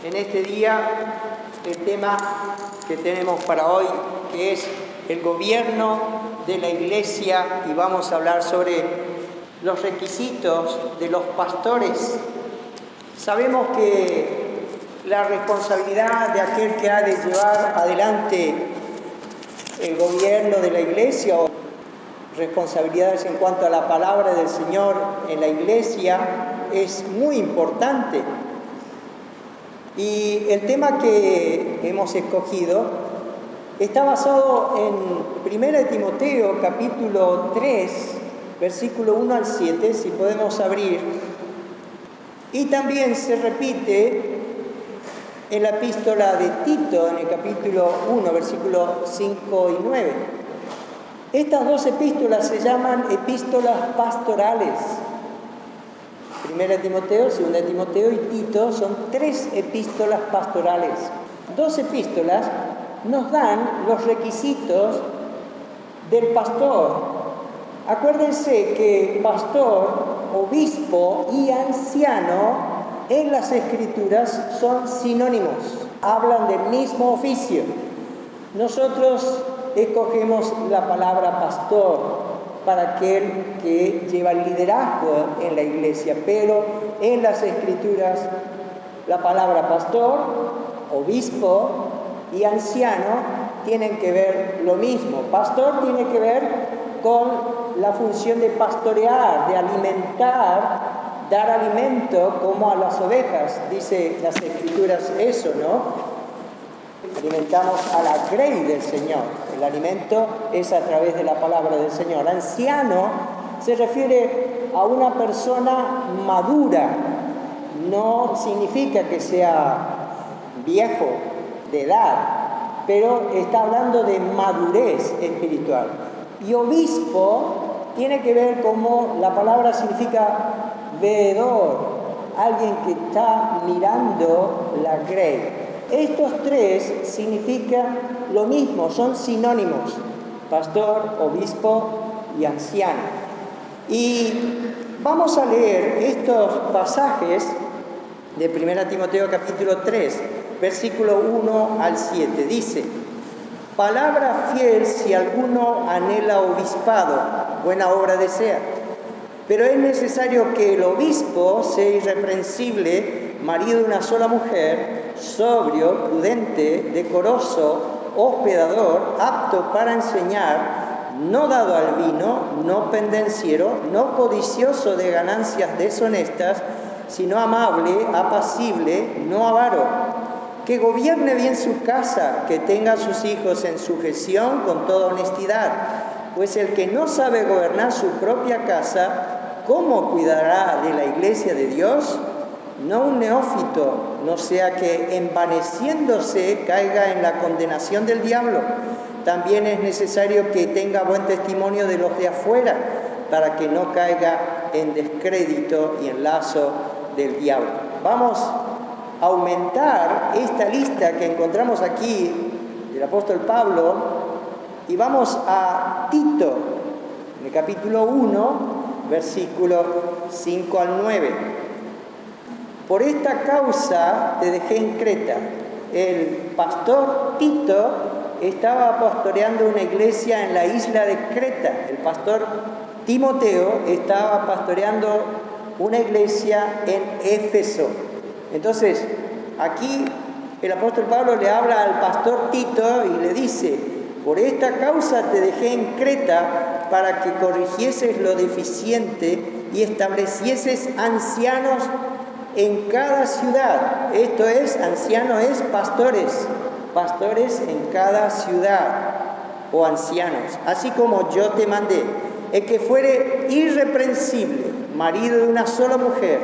en este día el tema que tenemos para hoy, que es el gobierno de la Iglesia, y vamos a hablar sobre los requisitos de los pastores. Sabemos que la responsabilidad de aquel que ha de llevar adelante el gobierno de la Iglesia, o responsabilidades en cuanto a la palabra del Señor en la Iglesia, es muy importante. Y el tema que hemos escogido está basado en 1 Timoteo capítulo 3, versículo 1 al 7, si podemos abrir. Y también se repite en la epístola de Tito, en el capítulo 1, versículos 5 y 9. Estas dos epístolas se llaman epístolas pastorales. 1 Timoteo, 2 Timoteo y Tito son tres epístolas pastorales. Dos epístolas nos dan los requisitos del pastor. Acuérdense que pastor, obispo y anciano en las Escrituras son sinónimos, hablan del mismo oficio. Nosotros escogemos la palabra pastor para aquel que lleva el liderazgo en la iglesia, pero en las Escrituras la palabra pastor, obispo y anciano tienen que ver lo mismo. Pastor tiene que ver con la función de pastorear, de alimentar, dar alimento como a las ovejas, dice las Escrituras eso, ¿no? Alimentamos a la grey del Señor. El alimento es a través de la palabra del Señor. Anciano se refiere a una persona madura. No significa que sea viejo de edad, pero está hablando de madurez espiritual. Y obispo tiene que ver como la palabra significa veedor, alguien que está mirando la grey. Estos tres significan lo mismo, son sinónimos: pastor, obispo y anciano. Y vamos a leer estos pasajes de 1 Timoteo capítulo 3, versículo 1 al 7. Dice: palabra fiel si alguno anhela obispado, buena obra desea. Pero es necesario que el obispo sea irreprensible, marido de una sola mujer, sobrio, prudente, decoroso, hospedador, apto para enseñar, no dado al vino, no pendenciero, no codicioso de ganancias deshonestas, sino amable, apacible, no avaro, que gobierne bien su casa, que tenga a sus hijos en sujeción con toda honestidad, pues el que no sabe gobernar su propia casa, ¿cómo cuidará de la iglesia de Dios? No un neófito, no sea que envaneciéndose caiga en la condenación del diablo. También es necesario que tenga buen testimonio de los de afuera, para que no caiga en descrédito y en lazo del diablo. Vamos a aumentar esta lista que encontramos aquí del apóstol Pablo y vamos a Tito, en el capítulo 1, versículos 5 al 9. Por esta causa te dejé en Creta. El pastor Tito estaba pastoreando una iglesia en la isla de Creta. El pastor Timoteo estaba pastoreando una iglesia en Éfeso. Entonces, aquí el apóstol Pablo le habla al pastor Tito y le dice: por esta causa te dejé en Creta, para que corrigieses lo deficiente y establecieses ancianos en cada ciudad. Esto es, anciano es pastores en cada ciudad, o ancianos, así como yo te mandé. El que fuere irreprensible, marido de una sola mujer,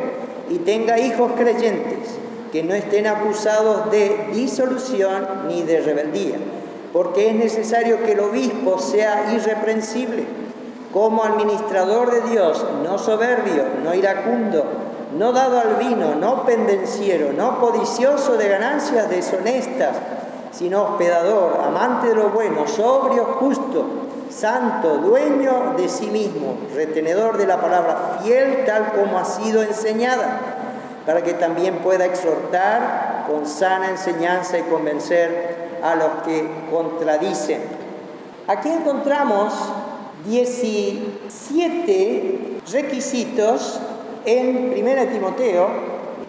y tenga hijos creyentes, que no estén acusados de disolución ni de rebeldía, porque es necesario que el obispo sea irreprensible, como administrador de Dios, no soberbio, no iracundo, no dado al vino, no pendenciero, no codicioso de ganancias deshonestas, sino hospedador, amante de lo bueno, sobrio, justo, santo, dueño de sí mismo, retenedor de la palabra, fiel tal como ha sido enseñada, para que también pueda exhortar con sana enseñanza y convencer a los que contradicen. Aquí encontramos 17 requisitos en 1 Timoteo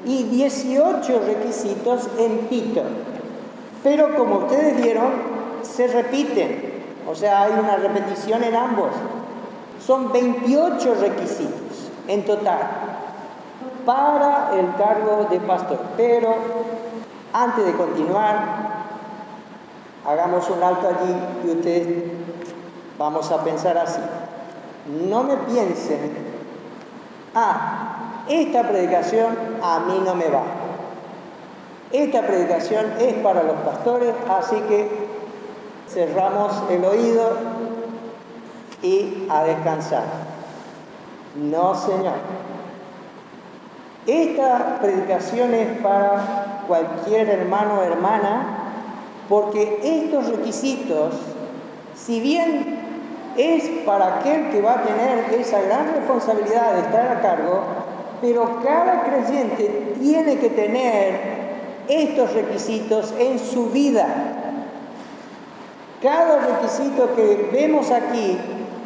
y 18 requisitos en Tito. Pero como ustedes vieron, se repiten, o sea, hay una repetición en ambos. Son 28 requisitos en total para el cargo de pastor. Pero antes de continuar, hagamos un alto allí y ustedes vamos a pensar así. No me piensen, esta predicación a mí no me va. Esta predicación es para los pastores, así que cerramos el oído y a descansar. No, Señor. Esta predicación es para cualquier hermano o hermana, porque estos requisitos, si bien es para aquel que va a tener esa gran responsabilidad de estar a cargo, pero cada creyente tiene que tener estos requisitos en su vida. Cada requisito que vemos aquí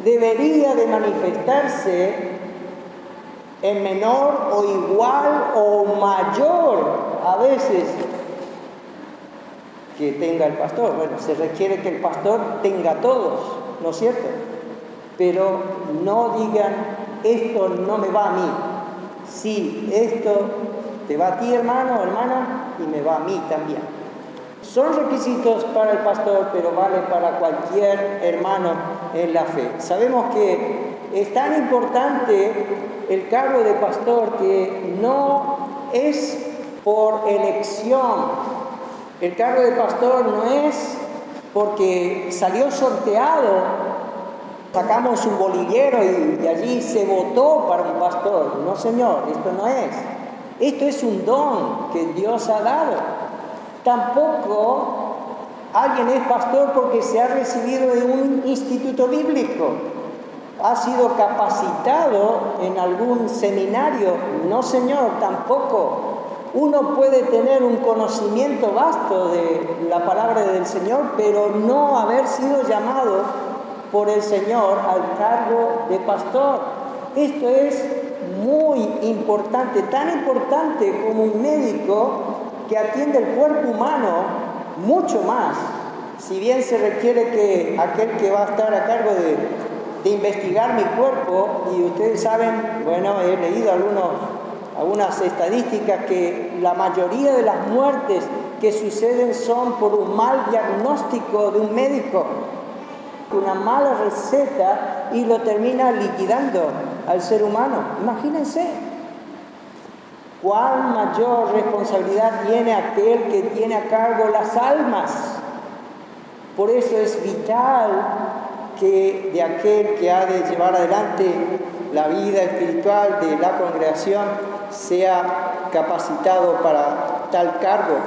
debería de manifestarse en menor o igual o mayor a veces que tenga el pastor. Bueno, se requiere que el pastor tenga todos, ¿no es cierto? Pero no digan, esto no me va a mí. Sí, esto te va a ti, hermano o hermana, y me va a mí también. Son requisitos para el pastor, pero vale para cualquier hermano en la fe. Sabemos que es tan importante el cargo de pastor que no es por elección. El cargo de pastor no es porque salió sorteado, sacamos un bolillero y allí se votó para un pastor. No, Señor, esto no es. Esto es un don que Dios ha dado. Tampoco alguien es pastor porque se ha recibido de un instituto bíblico, ha sido capacitado en algún seminario. No, Señor, tampoco. Uno puede tener un conocimiento vasto de la palabra del Señor, pero no haber sido llamado por el Señor al cargo de pastor. Esto es muy importante, tan importante como un médico que atiende el cuerpo humano, mucho más. Si bien se requiere que aquel que va a estar a cargo de investigar mi cuerpo, y ustedes saben, bueno, he leído algunas estadísticas que la mayoría de las muertes que suceden son por un mal diagnóstico de un médico, una mala receta, y lo termina liquidando al ser humano. Imagínense cuán mayor responsabilidad tiene aquel que tiene a cargo las almas. Por eso es vital que de aquel que ha de llevar adelante la vida espiritual de la congregación sea capacitado para tal cargo.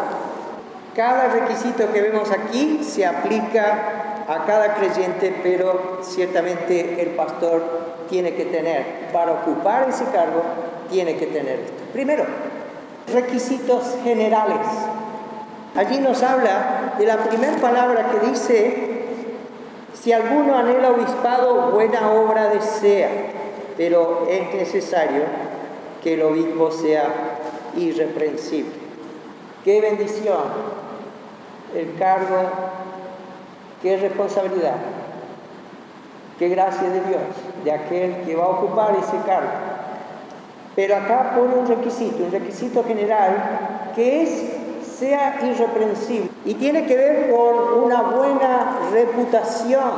Cada requisito que vemos aquí se aplica a cada creyente, pero ciertamente el pastor tiene que tener, para ocupar ese cargo, tiene que tener esto. Primero, requisitos generales. Allí nos habla de la primera palabra que dice: si alguno anhela obispado, buena obra desea, pero es necesario que el obispo sea irreprensible. ¡Qué bendición! El cargo, qué responsabilidad, qué gracia de Dios, de aquel que va a ocupar ese cargo. Pero acá pone un requisito general, que es sea irreprensible. Y tiene que ver con una buena reputación.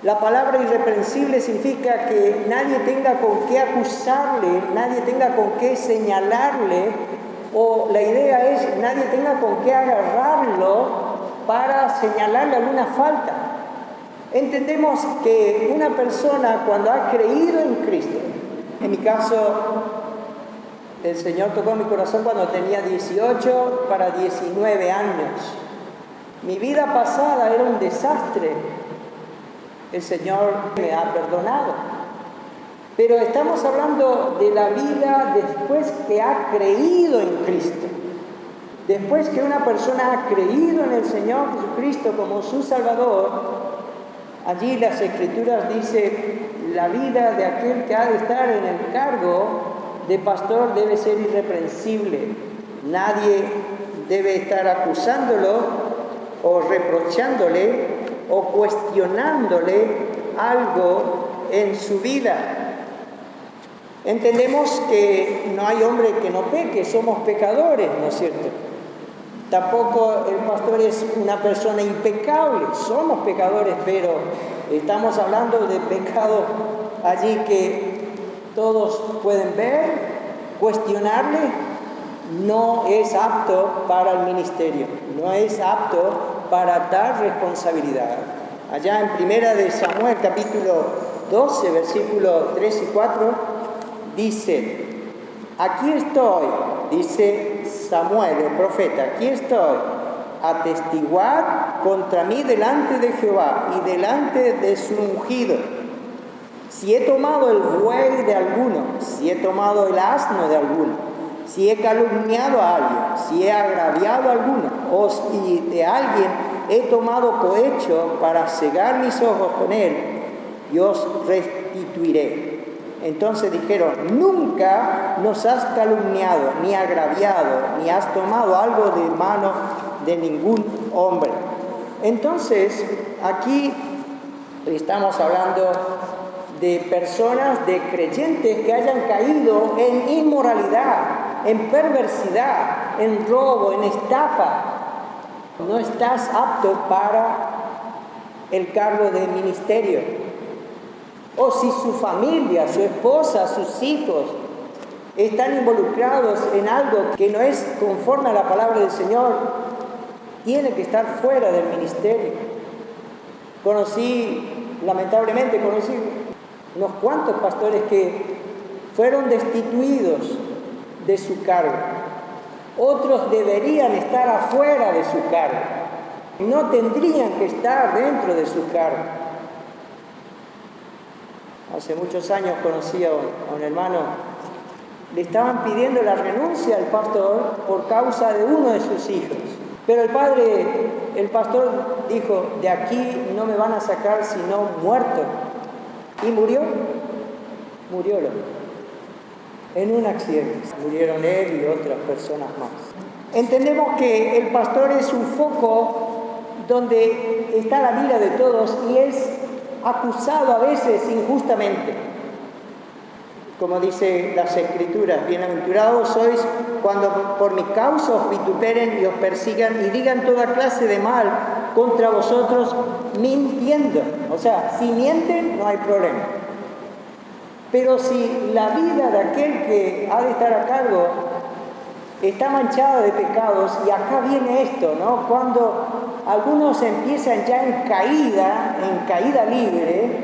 La palabra irreprensible significa que nadie tenga con qué acusarle, nadie tenga con qué señalarle, o la idea es nadie tenga con qué agarrarlo para señalarle alguna falta. Entendemos que una persona, cuando ha creído en Cristo, en mi caso, el Señor tocó mi corazón cuando tenía 18 para 19 años. Mi vida pasada era un desastre. El Señor me ha perdonado. Pero estamos hablando de la vida después que ha creído en Cristo. Después que una persona ha creído en el Señor Jesucristo como su Salvador, allí las Escrituras dicen, la vida de aquel que ha de estar en el cargo de pastor debe ser irreprensible. Nadie debe estar acusándolo o reprochándole o cuestionándole algo en su vida. Entendemos que no hay hombre que no peque, somos pecadores, ¿no es cierto? Tampoco el pastor es una persona impecable, somos pecadores, pero estamos hablando de pecado allí que todos pueden ver, cuestionarle, no es apto para el ministerio, no es apto para dar responsabilidad. Allá en Primera de Samuel, capítulo 12, versículos 3 y 4, dice, aquí estoy, dice Samuel, el profeta, aquí estoy, atestiguad contra mí delante de Jehová y delante de su ungido. Si he tomado el buey de alguno, si he tomado el asno de alguno, si he calumniado a alguien, si he agraviado a alguno, o si de alguien he tomado cohecho para cegar mis ojos con él, yo os restituiré. Entonces dijeron, nunca nos has calumniado, ni agraviado, ni has tomado algo de mano de ningún hombre. Entonces, aquí estamos hablando de personas, de creyentes que hayan caído en inmoralidad, en perversidad, en robo, en estafa. No estás apto para el cargo de ministerio. O si su familia, su esposa, sus hijos están involucrados en algo que no es conforme a la palabra del Señor, tiene que estar fuera del ministerio. Lamentablemente conocí unos cuantos pastores que fueron destituidos de su cargo. Otros deberían estar afuera de su cargo. No tendrían que estar dentro de su cargo. Hace muchos años conocí a un hermano, le estaban pidiendo la renuncia al pastor por causa de uno de sus hijos. Pero el pastor dijo, de aquí no me van a sacar sino muerto. Y murió en un accidente. Murieron él y otras personas más. Entendemos que el pastor es un foco donde está la mira de todos y es acusado a veces injustamente. Como dice las Escrituras, bienaventurados sois cuando por mi causa os vituperen y os persigan y digan toda clase de mal contra vosotros mintiendo. O sea, si mienten no hay problema. Pero si la vida de aquel que ha de estar a cargo está manchada de pecados, y acá viene esto, ¿no? Cuando algunos empiezan ya en caída libre,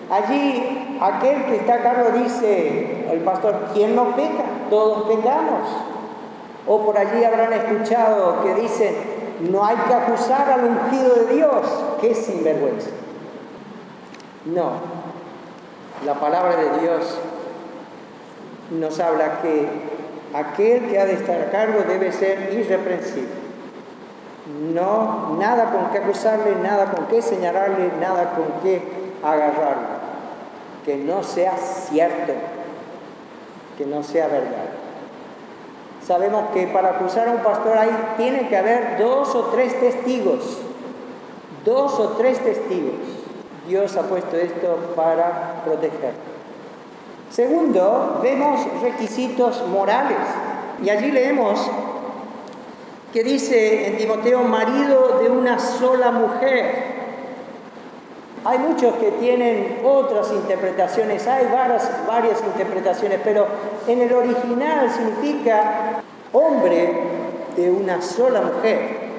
allí aquel que está a cargo dice, el pastor, ¿quién no peca? Todos pecamos. O por allí habrán escuchado que dicen, no hay que acusar al ungido de Dios, que es sinvergüenza. No, la palabra de Dios nos habla que aquel que ha de estar a cargo debe ser irreprensible. No, nada con qué acusarle, nada con qué señalarle, nada con qué agarrarle. Que no sea cierto, que no sea verdad. Sabemos que para acusar a un pastor ahí tiene que haber 2 o 3 testigos. 2 o 3 testigos. Dios ha puesto esto para proteger. Segundo, vemos requisitos morales. Y allí leemos que dice en Timoteo, marido de una sola mujer. Hay muchos que tienen otras interpretaciones, hay varias interpretaciones, pero en el original significa hombre de una sola mujer.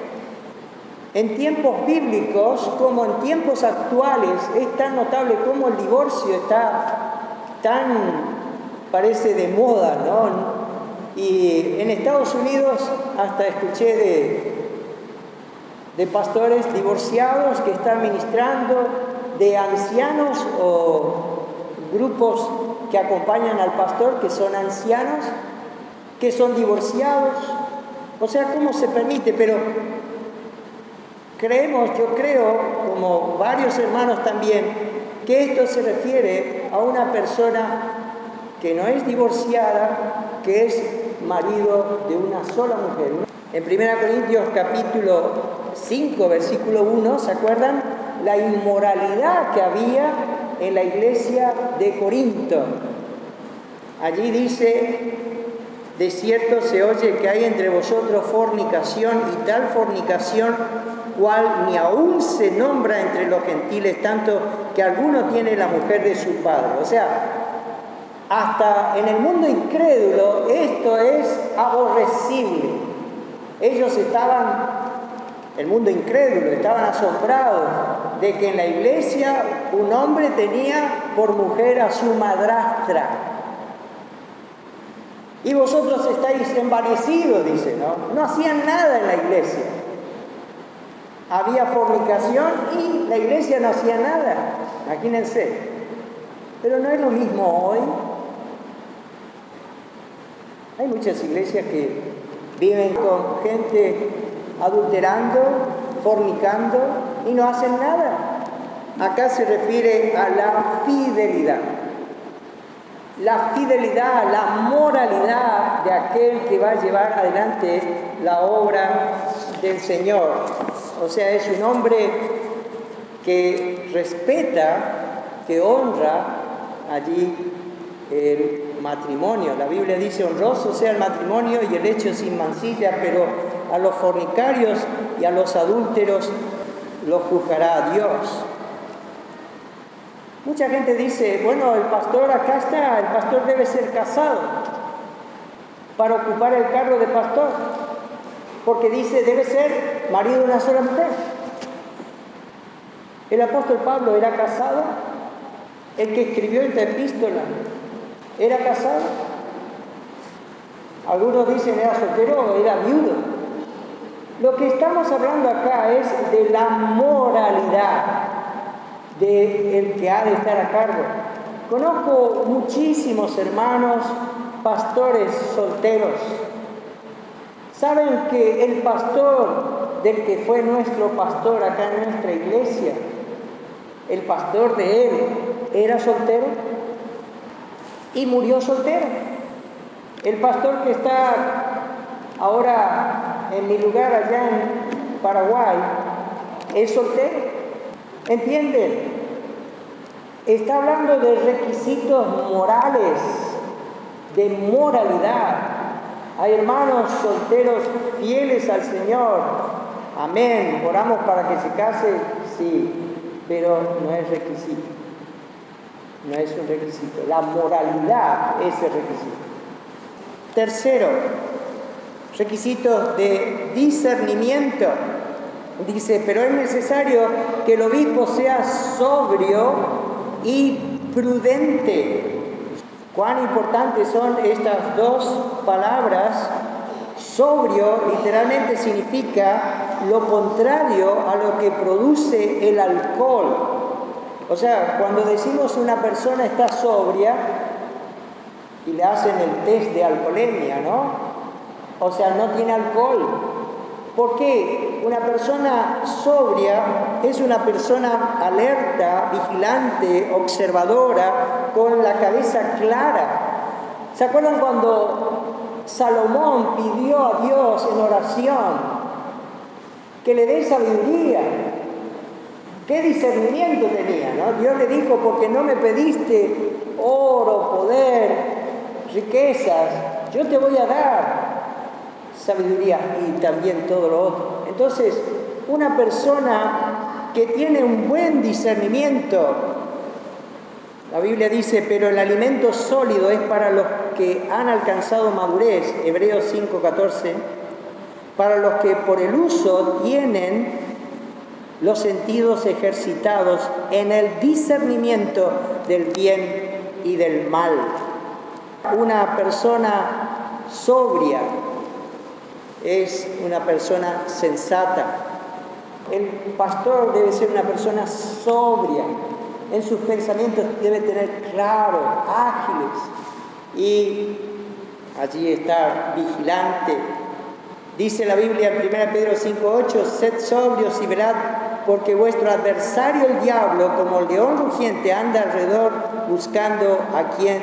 En tiempos bíblicos, como en tiempos actuales, es tan notable como el divorcio está parece de moda, ¿no? Y en Estados Unidos hasta escuché de pastores divorciados que están ministrando, de ancianos o grupos que acompañan al pastor, que son ancianos, que son divorciados. O sea, ¿cómo se permite? Pero yo creo, como varios hermanos también, que esto se refiere a una persona que no es divorciada, que es marido de una sola mujer. En 1 Corintios capítulo 5, versículo 1, ¿se acuerdan? La inmoralidad que había en la iglesia de Corinto. Allí dice: de cierto se oye que hay entre vosotros fornicación, y tal fornicación cual ni aún se nombra entre los gentiles, tanto que alguno tiene la mujer de su padre. O sea, hasta en el mundo incrédulo esto es aborrecible. Ellos el mundo incrédulo, estaban asombrados de que en la iglesia un hombre tenía por mujer a su madrastra. Y vosotros estáis envanecidos, dice, ¿no? No hacían nada en la iglesia. Había fornicación y la iglesia no hacía nada. Imagínense. Pero no es lo mismo hoy. Hay muchas iglesias que viven con gente adulterando, fornicando y no hacen nada. Acá se refiere a la fidelidad. La fidelidad, la moralidad de aquel que va a llevar adelante la obra del Señor. O sea, es un hombre que respeta, que honra allí el matrimonio. La Biblia dice: honroso sea el matrimonio y el hecho sin mancilla, pero a los fornicarios y a los adúlteros los juzgará Dios. Mucha gente dice: bueno, el pastor acá está, el pastor debe ser casado para ocupar el cargo de pastor, porque dice debe ser marido de una sola mujer. El apóstol Pablo era casado, el que escribió esta epístola era casado. Algunos dicen era soltero o era viudo. Lo que estamos hablando acá es de la moralidad del que ha de estar a cargo. Conozco muchísimos hermanos pastores solteros. ¿Saben que el pastor del que fue nuestro pastor acá en nuestra iglesia, el pastor de él, era soltero y murió soltero? El pastor que está ahora en mi lugar allá en Paraguay es soltero. ¿Entienden? Está hablando de requisitos morales, de moralidad. Hay hermanos solteros fieles al Señor. Amén. Oramos para que se case, sí, pero no es requisito. No es un requisito. La moralidad es el requisito. Tercero, requisitos de discernimiento. Dice: pero es necesario que el obispo sea sobrio y prudente. Cuán importantes son estas dos palabras. Sobrio literalmente significa lo contrario a lo que produce el alcohol. O sea, cuando decimos una persona está sobria y le hacen el test de alcoholemia, ¿no? O sea, no tiene alcohol. ¿Por qué? Una persona sobria es una persona alerta, vigilante, observadora, con la cabeza clara. ¿Se acuerdan cuando Salomón pidió a Dios en oración que le dé sabiduría? ¿Qué discernimiento tenía, no? Dios le dijo: porque no me pediste oro, poder, riquezas, yo te voy a dar sabiduría y también todo lo otro. Entonces, una persona que tiene un buen discernimiento, la Biblia dice: pero el alimento sólido es para los que han alcanzado madurez, Hebreos 5:14, para los que por el uso tienen los sentidos ejercitados en el discernimiento del bien y del mal. Una persona sobria es una persona sensata. El pastor debe ser una persona sobria. en sus pensamientos debe tener claro, ágiles, y allí estar vigilante. Dice la Biblia en 1 Pedro 5:8, sed sobrios y velad, porque vuestro adversario el diablo, como el león rugiente, anda alrededor buscando a quien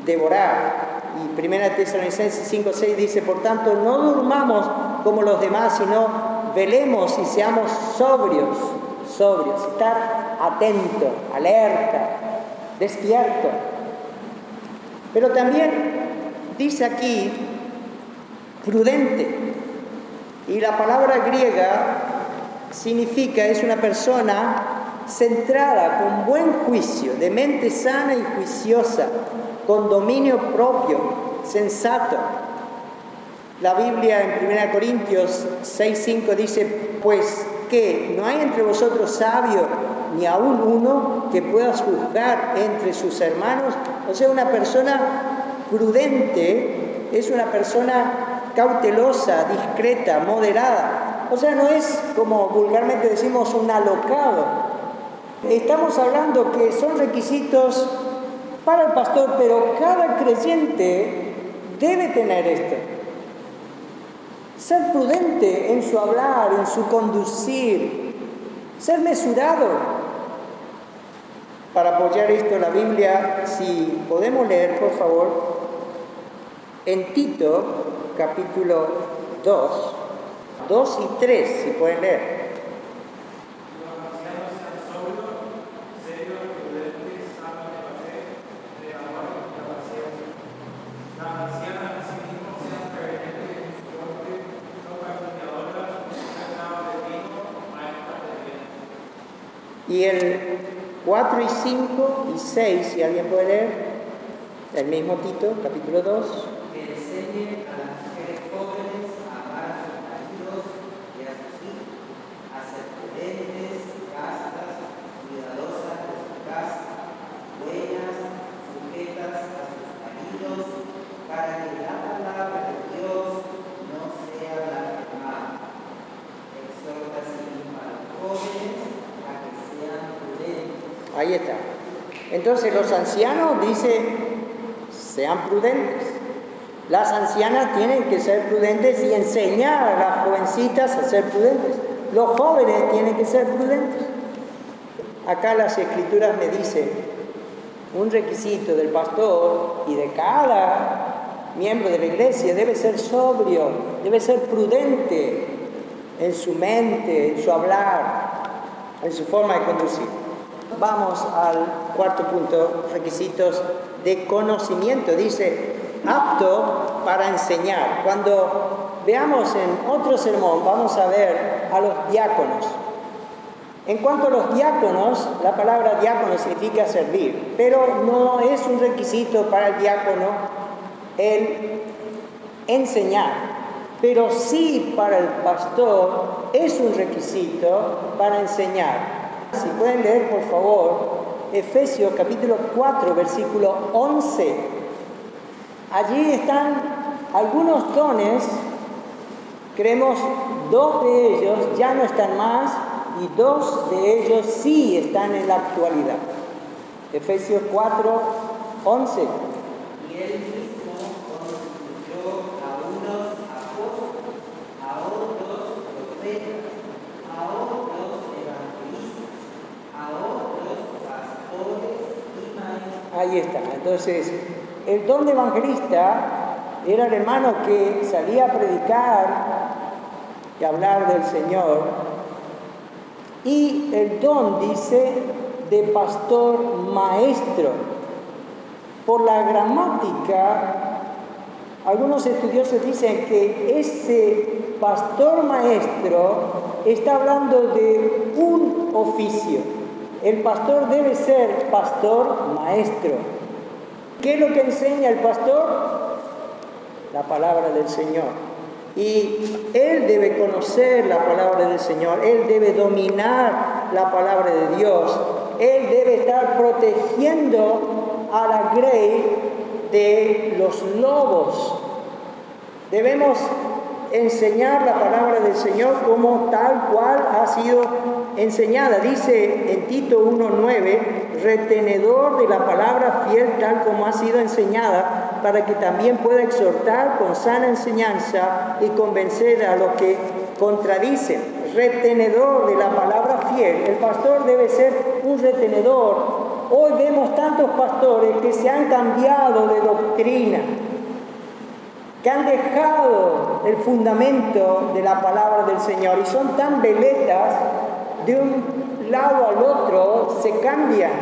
devorar. Y 1 Tesalonicenses 5:6 dice, por tanto, no durmamos como los demás, sino velemos y seamos sobrios, estar atento, alerta, despierto. Pero también dice aquí, prudente. Y la palabra griega significa, es una persona centrada, con buen juicio, de mente sana y juiciosa, con dominio propio, sensato. La Biblia en 1 Corintios 6:5 dice, pues que no hay entre vosotros sabio, ni aún uno que pueda juzgar entre sus hermanos. O sea, una persona prudente es una persona cautelosa, discreta, moderada. O sea, no es, como vulgarmente decimos, un alocado. Estamos hablando que son requisitos para el pastor, pero cada creyente debe tener esto. Ser prudente en su hablar, en su conducir, ser mesurado. Para apoyar esto, la Biblia, si podemos leer, por favor, en Tito, capítulo 2 y 3, si pueden leer. Y el 4 y 5 y 6, si alguien puede leer, el mismo Tito, capítulo 2. Que enseñe a las mujeres jóvenes a amar a sus maridos y a sus hijos, a ser prudentes, castas, cuidadosas de su casa, buenas, sujetas a sus maridos, para que la palabra de Dios no sea blasfemada. Exhorta asimismo a los jóvenes a que sean prudentes. Ahí está. Entonces los ancianos dicen, sean prudentes. Las ancianas tienen que ser prudentes y enseñar a las jovencitas a ser prudentes. Los jóvenes tienen que ser prudentes. Acá las escrituras me dicen, un requisito del pastor y de cada miembro de la iglesia debe ser sobrio, debe ser prudente en su mente, en su hablar, en su forma de conducir. Vamos al cuarto punto, requisitos de conocimiento. Dice, apto para enseñar. Cuando veamos en otro sermón, vamos a ver a los diáconos. En cuanto a los diáconos, la palabra diácono significa servir, pero no es un requisito para el diácono el enseñar, pero sí para el pastor es un requisito para enseñar. Si pueden leer, por favor, Efesios capítulo 4, versículo 11. Allí están algunos dones, creemos 2 de ellos ya no están más y 2 de ellos sí están en la actualidad. Efesios 4, 11. Y él mismo constituyó a unos apóstoles, a otros profetas, a otros evangelistas, a otros pastores y maestros. Ahí está. Entonces, el don de evangelista era el hermano que salía a predicar y hablar del Señor. Y el don, dice, de pastor maestro. Por la gramática, algunos estudiosos dicen que ese pastor maestro está hablando de un oficio. El pastor debe ser pastor maestro. ¿Qué es lo que enseña el pastor? La palabra del Señor. Y él debe conocer la palabra del Señor, él debe dominar la palabra de Dios, él debe estar protegiendo a la grey de los lobos. Debemos enseñar la palabra del Señor como tal cual ha sido enseñada, dice en Tito 1:9, retenedor de la palabra fiel tal como ha sido enseñada, para que también pueda exhortar con sana enseñanza y convencer a los que contradicen. Retenedor de la palabra fiel. El pastor debe ser un retenedor. Hoy vemos tantos pastores que se han cambiado de doctrina, que han dejado el fundamento de la palabra del Señor y son tan veletas, de un lado al otro se cambian.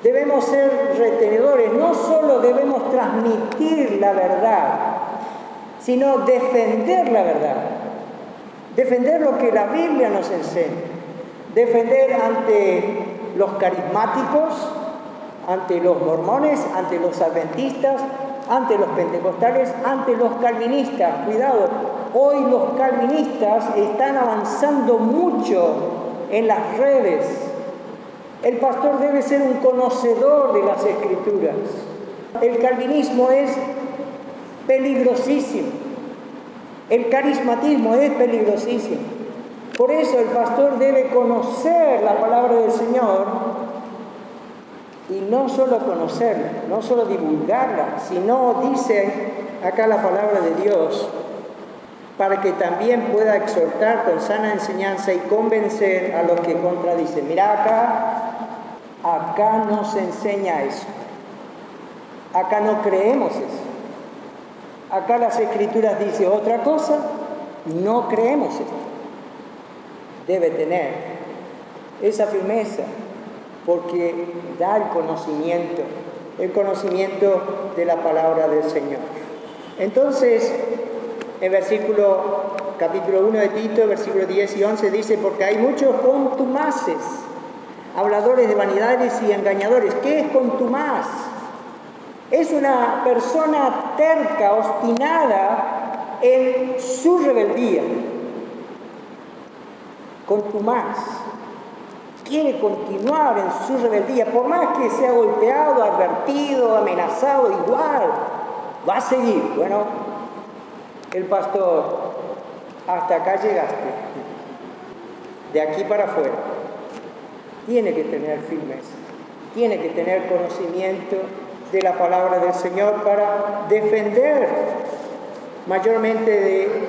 Debemos ser retenedores, no solo debemos transmitir la verdad, sino defender la verdad, defender lo que la Biblia nos enseña, defender ante los carismáticos, ante los mormones, ante los adventistas, ante los pentecostales, ante los calvinistas. Cuidado, hoy los calvinistas están avanzando mucho en las redes. El pastor debe ser un conocedor de las Escrituras. El calvinismo es peligrosísimo. El carismatismo es peligrosísimo. Por eso el pastor debe conocer la palabra del Señor y no solo conocerla, no solo divulgarla, sino, dice acá la palabra de Dios, para que también pueda exhortar con sana enseñanza y convencer a los que contradicen. Mirá, acá no se enseña eso. Acá no creemos eso. Acá las Escrituras dicen otra cosa, no creemos esto. Debe tener esa firmeza, porque da el conocimiento de la palabra del Señor. Entonces, en capítulo 1 de Tito, versículos 10 y 11 dice, porque hay muchos contumaces, habladores de vanidades y engañadores. ¿Qué es contumaz? Es una persona terca, obstinada en su rebeldía. Contumaz. Quiere continuar en su rebeldía, por más que sea golpeado, advertido, amenazado, igual, va a seguir. Bueno, el pastor, hasta acá llegaste, de aquí para afuera. Tiene que tener firmeza, tiene que tener conocimiento de la palabra del Señor para defender mayormente de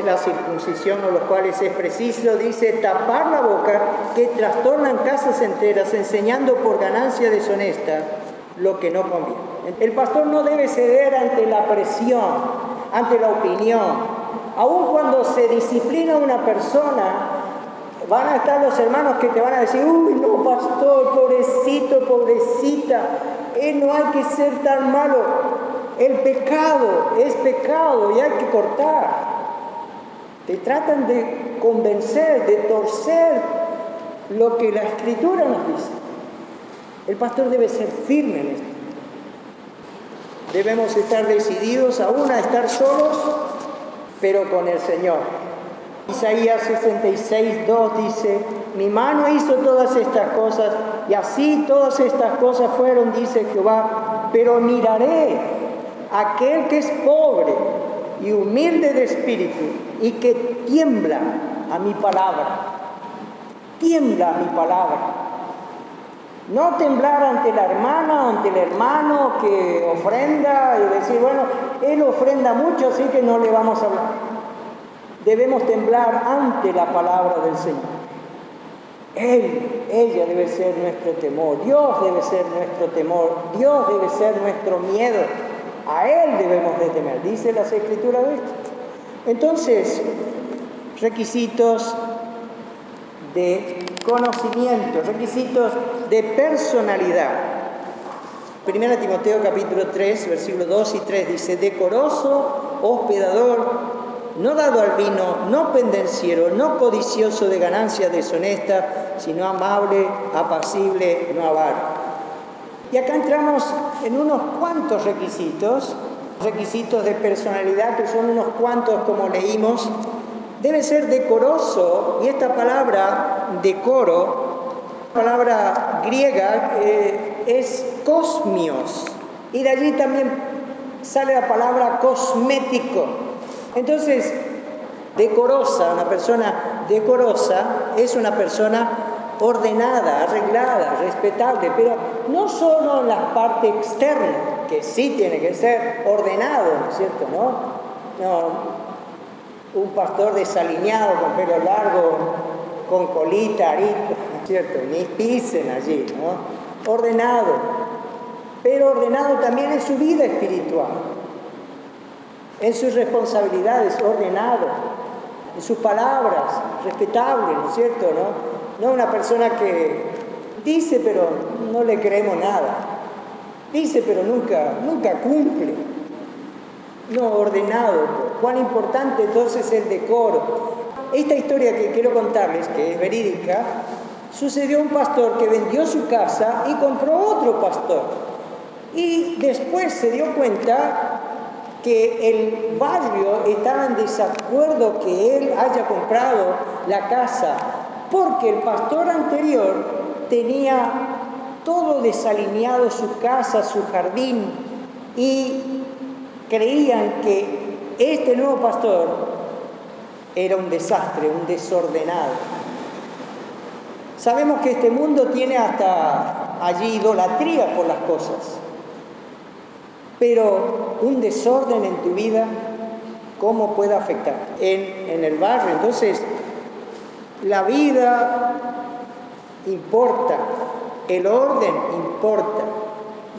la circuncisión, o los cuales es preciso, dice, tapar la boca, que trastornan casas enteras, enseñando por ganancia deshonesta lo que no conviene. El pastor no debe ceder ante la presión, ante la opinión. Aun cuando se disciplina una persona, van a estar los hermanos que te van a decir, uy, no, pastor, pobrecito, pobrecita, no hay que ser tan malo. El pecado es pecado y hay que cortar. Te tratan de convencer, de torcer lo que la Escritura nos dice. El pastor debe ser firme en esto. Debemos estar decididos aún a estar solos, pero con el Señor. Isaías 66:2 dice, mi mano hizo todas estas cosas, y así todas estas cosas fueron, dice Jehová, pero miraré a aquel que es pobre y humilde de espíritu, y que tiembla a mi palabra. Tiembla a mi palabra. No temblar ante la hermana, ante el hermano que ofrenda y decir, bueno, él ofrenda mucho, así que no le vamos a hablar. Debemos temblar ante la palabra del Señor. Ella debe ser nuestro temor, Dios debe ser nuestro temor, Dios debe ser nuestro miedo. A Él debemos de temer, dice las Escrituras de esto. Entonces, requisitos de conocimiento, requisitos de personalidad. 1 Timoteo capítulo 3, versículos 2 y 3 dice, decoroso, hospedador, no dado al vino, no pendenciero, no codicioso de ganancia deshonesta, sino amable, apacible, no avaro. Y acá entramos en unos cuantos requisitos de personalidad, que son unos cuantos como leímos. Debe ser decoroso, y esta palabra decoro, palabra griega, es cosmios, y de allí también sale la palabra cosmético. Entonces, decorosa. Una persona decorosa es una persona ordenada, arreglada, respetable, pero no solo en la parte externa, que sí tiene que ser ordenado, ¿no es cierto? No, un pastor desaliñado con pelo largo, con colita, arito, ¿no es cierto? Ni pisen allí, ¿no? Ordenado, pero ordenado también en su vida espiritual, en sus responsabilidades, ordenado, en sus palabras, respetable, ¿no es cierto? No una persona que dice pero no le creemos nada, dice pero nunca cumple. No, ordenado. Cuán importante entonces el decoro. Esta historia que quiero contarles, que es verídica, sucedió a un pastor que vendió su casa y compró otro pastor. Y después se dio cuenta que el barrio estaba en desacuerdo que él haya comprado la casa, porque el pastor anterior tenía todo desalineado, su casa, su jardín, y creían que este nuevo pastor era un desastre, un desordenado. Sabemos que este mundo tiene hasta allí idolatría por las cosas, pero un desorden en tu vida, ¿cómo puede afectar? En el barrio, entonces, la vida importa, el orden importa,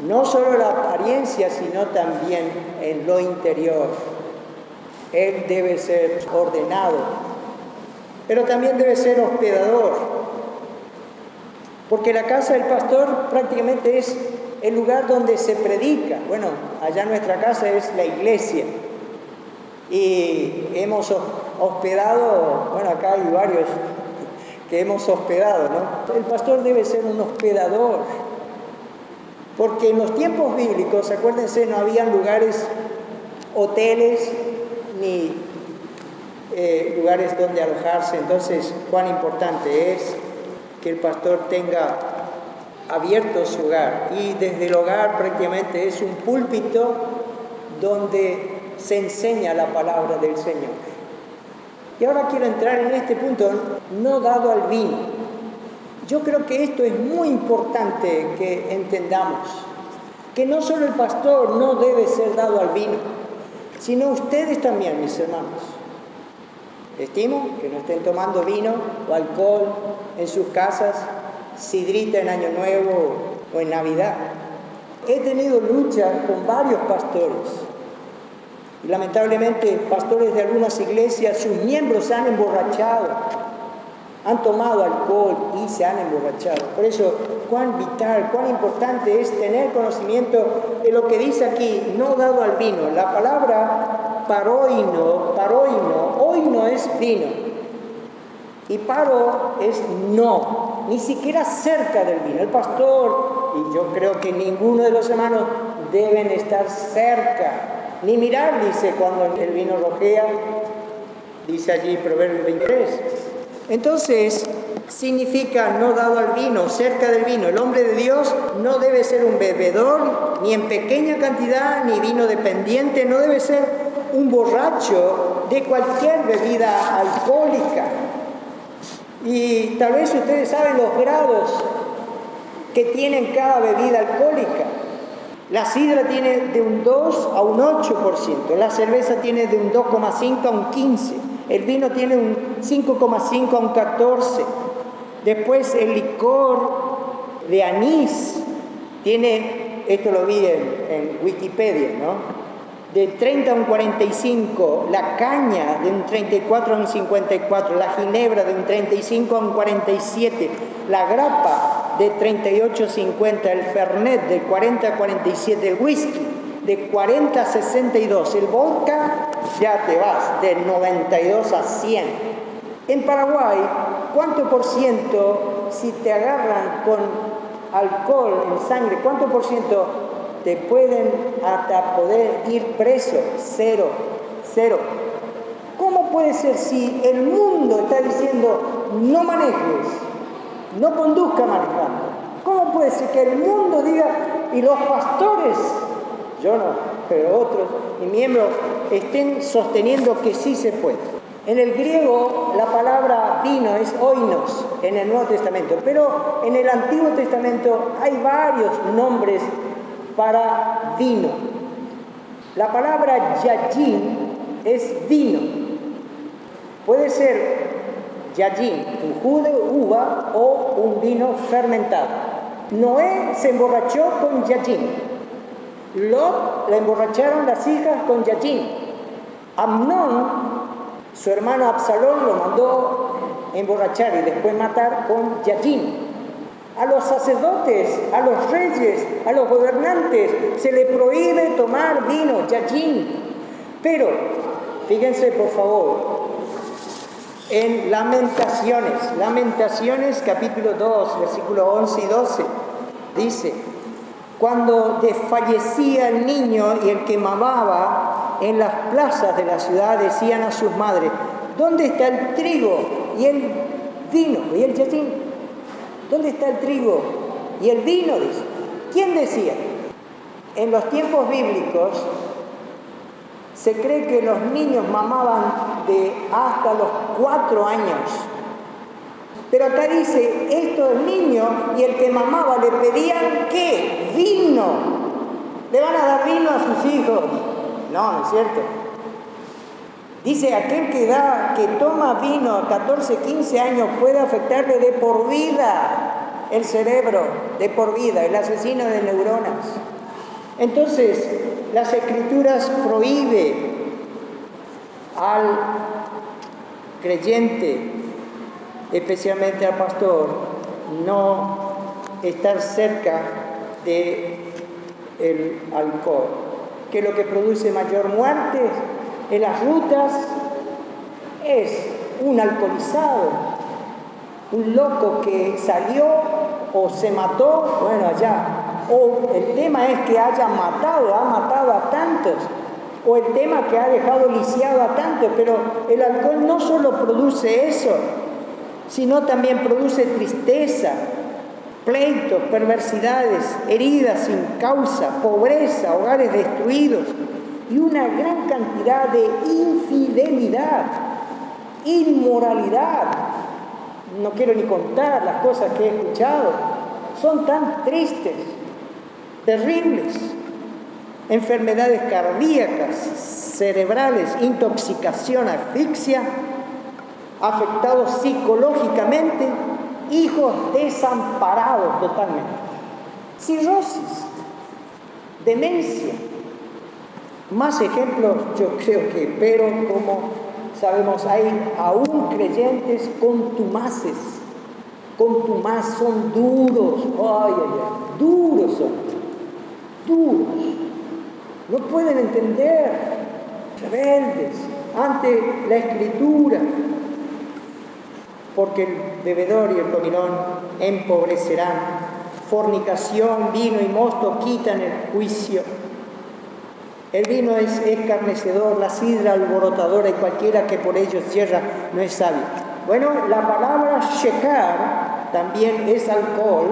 no solo la apariencia, sino también en lo interior. Él debe ser ordenado, pero también debe ser hospedador, porque la casa del pastor prácticamente es el lugar donde se predica. Bueno, allá nuestra casa es la iglesia, y hemos hospedado, bueno, acá hay varios que hemos hospedado, ¿no? El pastor debe ser un hospedador, porque en los tiempos bíblicos, acuérdense, no habían lugares, hoteles, ni lugares donde alojarse. Entonces, cuán importante es que el pastor tenga abierto su hogar, y desde el hogar prácticamente es un púlpito donde se enseña la palabra del Señor. Y ahora quiero entrar en este punto, no dado al vino. Yo creo que esto es muy importante que entendamos, que no solo el pastor no debe ser dado al vino, sino ustedes también, mis hermanos. Estimo que no estén tomando vino o alcohol en sus casas, sidrita en Año Nuevo o en Navidad. He tenido lucha con varios pastores. Y lamentablemente, pastores de algunas iglesias, sus miembros se han emborrachado, han tomado alcohol y se han emborrachado. Por eso, cuán vital, cuán importante es tener conocimiento de lo que dice aquí, no dado al vino. La palabra paroino, oino es vino, y paro es no, ni siquiera cerca del vino. El pastor, y yo creo que ninguno de los hermanos deben estar cerca, ni mirar, dice, cuando el vino rojea, dice allí Proverbios 23. Entonces, significa no dado al vino, cerca del vino. El hombre de Dios no debe ser un bebedor, ni en pequeña cantidad, ni vino dependiente, no debe ser un borracho de cualquier bebida alcohólica. Y tal vez ustedes saben los grados que tienen cada bebida alcohólica. La sidra tiene de un 2 a un 8%, la cerveza tiene de un 2,5 a un 15%, el vino tiene un 5,5 a un 14%. Después el licor de anís tiene, esto lo vi en Wikipedia, ¿no?, de 30 a un 45, la caña de un 34 a un 54, la ginebra de un 35 a un 47, la grappa de 38 a 50, el fernet de 40 a 47, el whisky de 40 a 62, el vodka ya te vas de 92 a 100. En Paraguay, ¿cuánto por ciento, si te agarran con alcohol en sangre, cuánto por ciento te pueden hasta poder ir preso? Cero. ¿Cómo puede ser si el mundo está diciendo no manejes, no conduzca manejando? ¿Cómo puede ser que el mundo diga, y los pastores, yo no, pero otros y miembros, estén sosteniendo que sí se puede? En el griego la palabra vino es oinos en el Nuevo Testamento, pero en el Antiguo Testamento hay varios nombres para vino. La palabra yajin es vino. Puede ser yajin, un jugo de uva o un vino fermentado. Noé se emborrachó con yajin. Lot la emborracharon las hijas con yajin. Amnón, su hermano Absalón, lo mandó emborrachar y después matar con yajin. A los sacerdotes, a los reyes, a los gobernantes se le prohíbe tomar vino, yajin. Pero, fíjense por favor, en Lamentaciones capítulo 2, versículos 11 y 12, dice: cuando desfallecía el niño y el que mamaba, en las plazas de la ciudad decían a sus madres: ¿dónde está el trigo y el vino y el yajin? ¿Dónde está el trigo y el vino? Dice. ¿Quién decía? En los tiempos bíblicos se cree que los niños mamaban de hasta los 4 años. Pero acá dice, estos niños y el que mamaba le pedían ¿qué? Vino. ¿Le van a dar vino a sus hijos? No, no es cierto. Dice, aquel que toma vino a 14, 15 años puede afectarle de por vida el cerebro, de por vida, el asesino de neuronas. Entonces, las Escrituras prohíben al creyente, especialmente al pastor, no estar cerca del alcohol, que lo que produce mayor muerte en las rutas es un alcoholizado, un loco que salió o se mató, bueno, allá. O el tema es que ha matado a tantos, o el tema que ha dejado lisiado a tantos, pero el alcohol no solo produce eso, sino también produce tristeza, pleitos, perversidades, heridas sin causa, pobreza, hogares destruidos y una gran cantidad de infidelidad, inmoralidad. No quiero ni contar las cosas que he escuchado, son tan tristes, terribles. Enfermedades cardíacas, cerebrales, intoxicación, asfixia, afectados psicológicamente, hijos desamparados totalmente, cirrosis, demencia. Más ejemplos yo creo que, pero como sabemos, hay aún creyentes contumaces, son duros, duros son, duros, no pueden entender, rebeldes ante la Escritura, porque el bebedor y el comilón empobrecerán, fornicación, vino y mosto quitan el juicio. El vino es escarnecedor, la sidra alborotadora y cualquiera que por ello cierra no es sabio. Bueno, la palabra shekar también es alcohol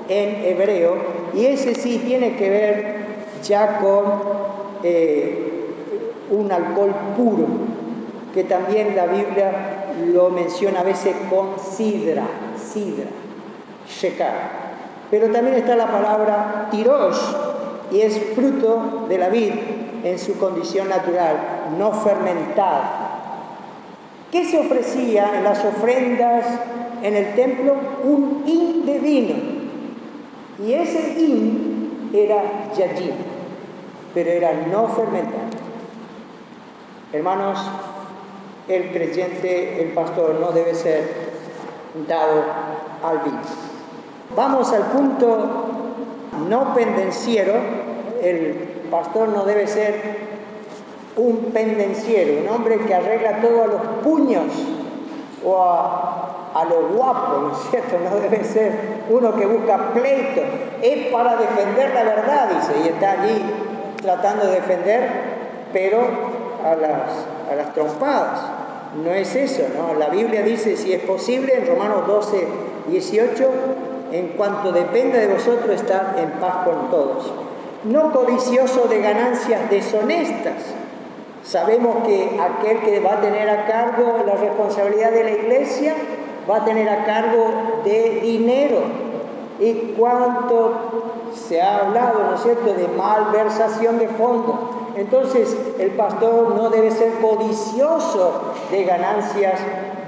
en hebreo y ese sí tiene que ver ya con un alcohol puro, que también la Biblia lo menciona a veces con sidra, shekar. Pero también está la palabra tirosh, y es fruto de la vid en su condición natural, no fermentada. ¿Qué se ofrecía en las ofrendas en el templo? Un hin de vino. Y ese hin era yajin, pero era no fermentado. Hermanos, el creyente, el pastor, no debe ser dado al vino. Vamos al punto no pendenciero. El pastor no debe ser un pendenciero, un hombre que arregla todo a los puños o a lo guapo, ¿no es cierto? No debe ser uno que busca pleito, es para defender la verdad, dice, y está allí tratando de defender, pero a las trompadas. No es eso, ¿no? La Biblia dice, si es posible, en Romanos 12, 18, en cuanto dependa de vosotros, estar en paz con todos. No codicioso de ganancias deshonestas, Sabemos que aquel que va a tener a cargo la responsabilidad de la iglesia va a tener a cargo de dinero. Y cuánto se ha hablado, ¿no es cierto?, de malversación de fondos. Entonces, el pastor no debe ser codicioso de ganancias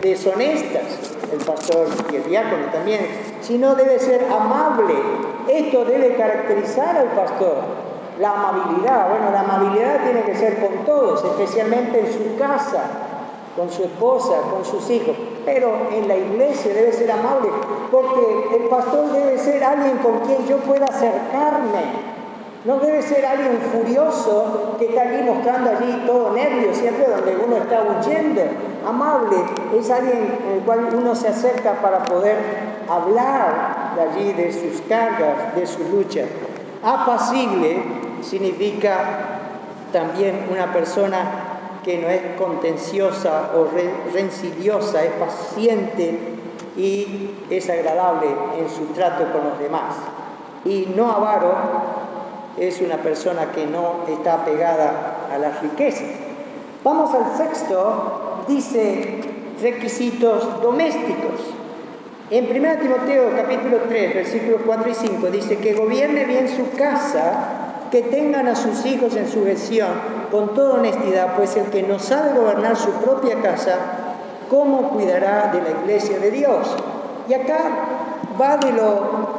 deshonestas, el pastor y el diácono también, sino debe ser amable. Esto debe caracterizar al pastor. La amabilidad, bueno, la amabilidad tiene que ser con todos, especialmente en su casa, con su esposa, con sus hijos, pero en la iglesia debe ser amable, porque el pastor debe ser alguien con quien yo pueda acercarme. No debe ser alguien furioso que está aquí mostrando allí todo nervio, siempre donde uno está huyendo. Amable es alguien en el cual uno se acerca para poder hablar de allí, de sus cargas, de sus luchas. Apacible significa también una persona que no es contenciosa o rencillosa, es paciente y es agradable en su trato con los demás. Y no avaro es una persona que no está apegada a las riquezas. Vamos al sexto, dice requisitos domésticos. En 1 Timoteo capítulo 3, versículos 4 y 5 dice que gobierne bien su casa, que tengan a sus hijos en sujeción con toda honestidad, pues el que no sabe gobernar su propia casa, ¿cómo cuidará de la iglesia de Dios? Y acá va de lo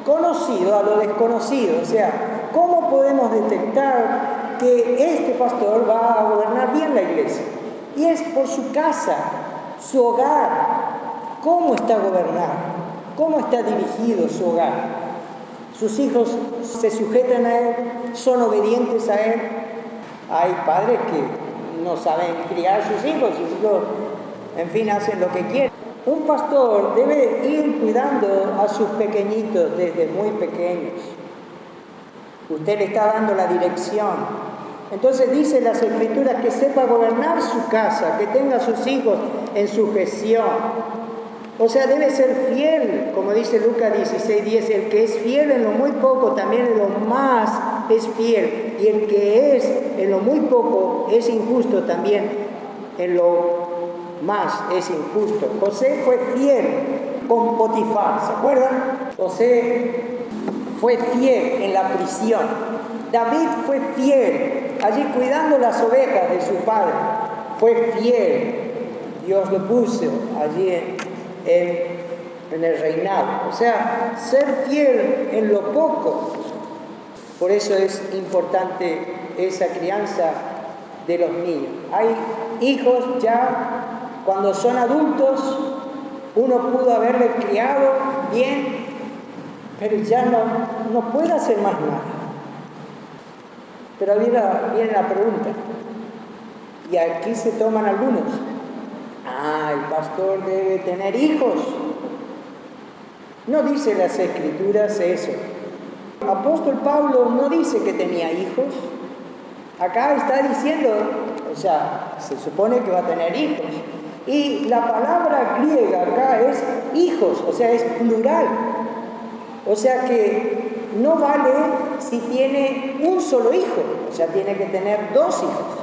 conocido a lo desconocido, o sea, ¿cómo podemos detectar que este pastor va a gobernar bien la iglesia? Y es por su casa, su hogar. ¿Cómo está gobernado? ¿Cómo está dirigido su hogar? ¿Sus hijos se sujetan a él? ¿Son obedientes a él? Hay padres que no saben criar a sus hijos, en fin, hacen lo que quieren. Un pastor debe ir cuidando a sus pequeñitos desde muy pequeños. Usted le está dando la dirección. Entonces dice las Escrituras que sepa gobernar su casa, que tenga a sus hijos en sujeción. O sea, debe ser fiel, como dice Lucas 16:10, el que es fiel en lo muy poco, también en lo más es fiel. Y el que es en lo muy poco es injusto, también en lo más es injusto. José fue fiel con Potifar, ¿se acuerdan? José fue fiel en la prisión. David fue fiel allí cuidando las ovejas de su padre. Fue fiel. Dios lo puso allí en el reinado. O sea, ser fiel en lo poco. Por eso es importante esa crianza de los niños. Hay hijos ya, cuando son adultos, uno pudo haberle criado bien, pero ya no puede hacer más nada. Pero viene la pregunta, y aquí se toman algunos. El pastor debe tener hijos. No dice las Escrituras eso. El apóstol Pablo no dice que tenía hijos. Acá está diciendo, o sea, se supone que va a tener hijos. Y la palabra griega acá es hijos, o sea, es plural. O sea que no vale si tiene un solo hijo, o sea, tiene que tener 2 hijos.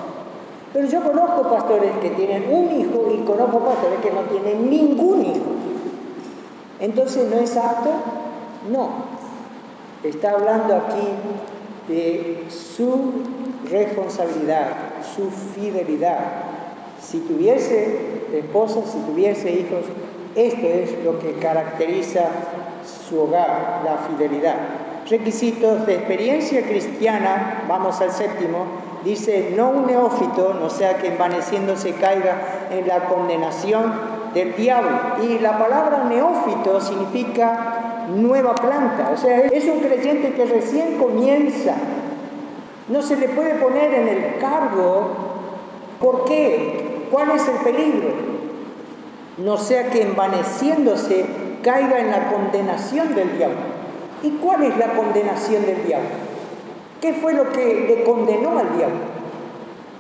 Pero yo conozco pastores que tienen un hijo y conozco pastores que no tienen ningún hijo. Entonces, ¿no es apto? No. Está hablando aquí de su responsabilidad, su fidelidad. Si tuviese esposa, si tuviese hijos, esto es lo que caracteriza su hogar, la fidelidad. Requisitos de experiencia cristiana, vamos al séptimo, dice, no un neófito, no sea que envaneciéndose caiga en la condenación del diablo. Y la palabra neófito significa nueva planta, o sea, es un creyente que recién comienza. No se le puede poner en el cargo. ¿Por qué? ¿Cuál es el peligro? No sea que envaneciéndose caiga en la condenación del diablo. ¿Y cuál es la condenación del diablo? ¿Qué fue lo que le condenó al diablo?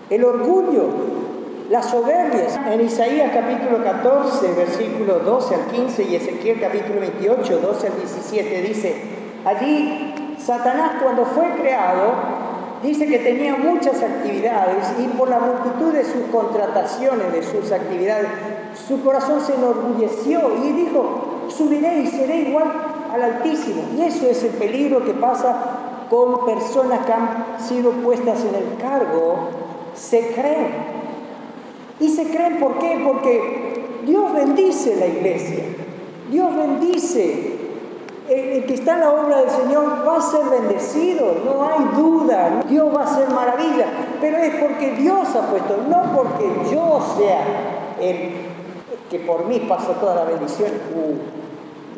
El orgullo, la soberbia. En Isaías capítulo 14, versículos 12 al 15 y Ezequiel capítulo 28, 12 al 17 dice, allí Satanás cuando fue creado Dice que tenía muchas actividades y por la multitud de sus contrataciones, de sus actividades, su corazón se enorgulleció y dijo, subiré y seré igual al Altísimo. Y eso es el peligro que pasa con personas que han sido puestas en el cargo, se creen. ¿Y se creen por qué? Porque Dios bendice la iglesia, Dios bendice. El que está en la obra del Señor va a ser bendecido, no hay duda, Dios va a hacer maravilla, pero es porque Dios ha puesto, no porque yo sea el que por mí pasa toda la bendición.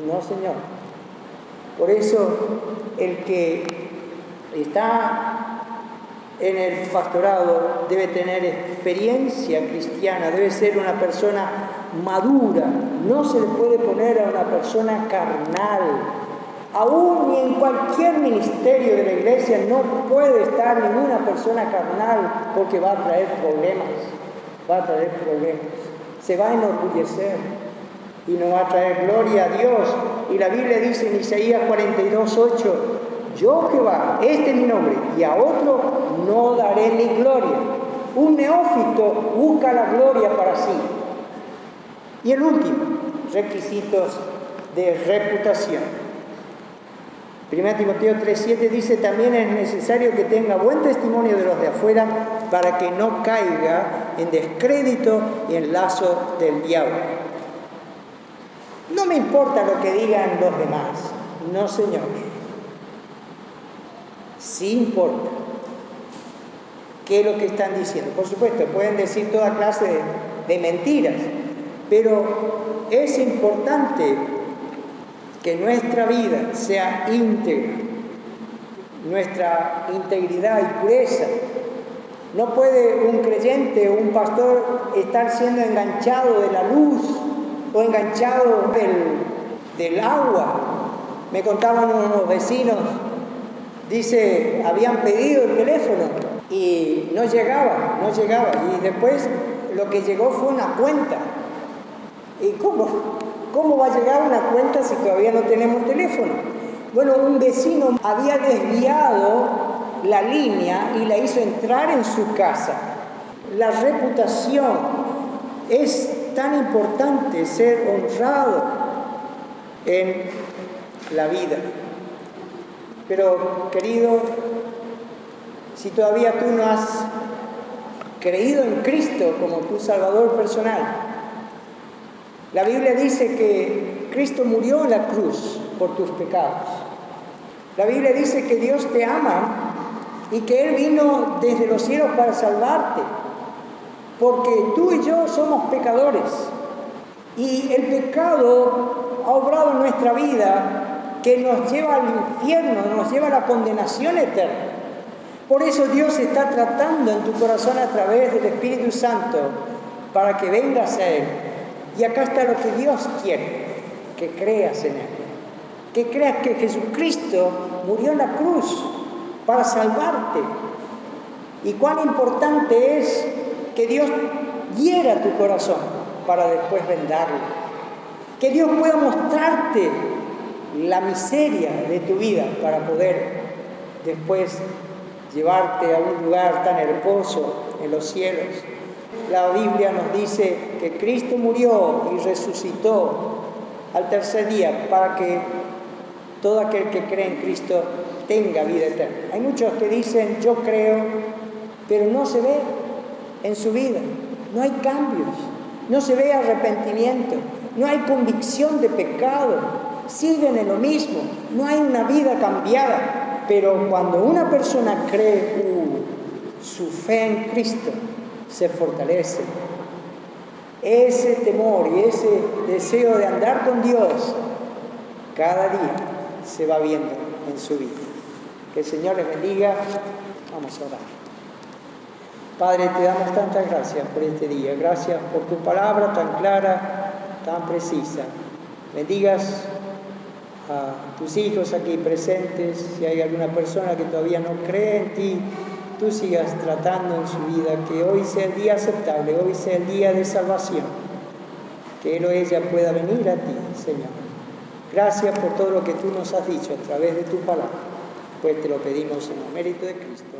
No, Señor. Por eso el que está en el pastorado debe tener experiencia cristiana, debe ser una persona madura, no se le puede poner a una persona carnal. Aún ni en cualquier ministerio de la iglesia no puede estar ninguna persona carnal porque va a traer problemas, se va a enorgullecer y no va a traer gloria a Dios. Y la Biblia dice en Isaías 42:8, yo Jehová, este es mi nombre, y a otro no daré mi gloria. Un neófito busca la gloria para sí. Y el último, requisitos de reputación. 1 Timoteo 3:7 dice, también es necesario que tenga buen testimonio de los de afuera para que no caiga en descrédito y en lazo del diablo. No me importa lo que digan los demás, no, Señor. Sí importa qué es lo que están diciendo. Por supuesto, pueden decir toda clase de mentiras, pero es importante que nuestra vida sea íntegra, nuestra integridad y pureza. No puede un creyente o un pastor estar siendo enganchado de la luz o enganchado del agua. Me contaban unos vecinos, dice, habían pedido el teléfono y no llegaba, y después lo que llegó fue una cuenta. ¿Y cómo va a llegar una cuenta si todavía no tenemos teléfono? Bueno, un vecino había desviado la línea y la hizo entrar en su casa. La reputación es tan importante, ser honrado en la vida. Pero, querido, si todavía tú no has creído en Cristo como tu Salvador personal, la Biblia dice que Cristo murió en la cruz por tus pecados. La Biblia dice que Dios te ama y que Él vino desde los cielos para salvarte, porque tú y yo somos pecadores y el pecado ha obrado en nuestra vida que nos lleva al infierno, nos lleva a la condenación eterna. Por eso Dios está tratando en tu corazón a través del Espíritu Santo para que vengas a Él. Y acá está lo que Dios quiere, que creas en Él, que creas que Jesucristo murió en la cruz para salvarte. Y cuán importante es que Dios hiera tu corazón para después vendarlo. Que Dios pueda mostrarte la miseria de tu vida para poder después llevarte a un lugar tan hermoso en los cielos. La Biblia nos dice que Cristo murió y resucitó al tercer día para que todo aquel que cree en Cristo tenga vida eterna. Hay muchos que dicen, yo creo, pero no se ve en su vida, no hay cambios, no se ve arrepentimiento, no hay convicción de pecado, siguen en lo mismo, no hay una vida cambiada. Pero cuando una persona cree, su fe en Cristo se fortalece. Ese temor y ese deseo de andar con Dios cada día se va viendo en su vida. Que el Señor les bendiga. Vamos a orar. Padre, te damos tantas gracias por este día. Gracias por tu palabra tan clara, tan precisa. Bendigas a tus hijos aquí presentes. Si hay alguna persona que todavía no cree en ti, tú sigas tratando en su vida, que hoy sea el día aceptable, hoy sea el día de salvación, que él o ella pueda venir a ti, Señor. Gracias por todo lo que tú nos has dicho a través de tu palabra, pues te lo pedimos en el mérito de Cristo.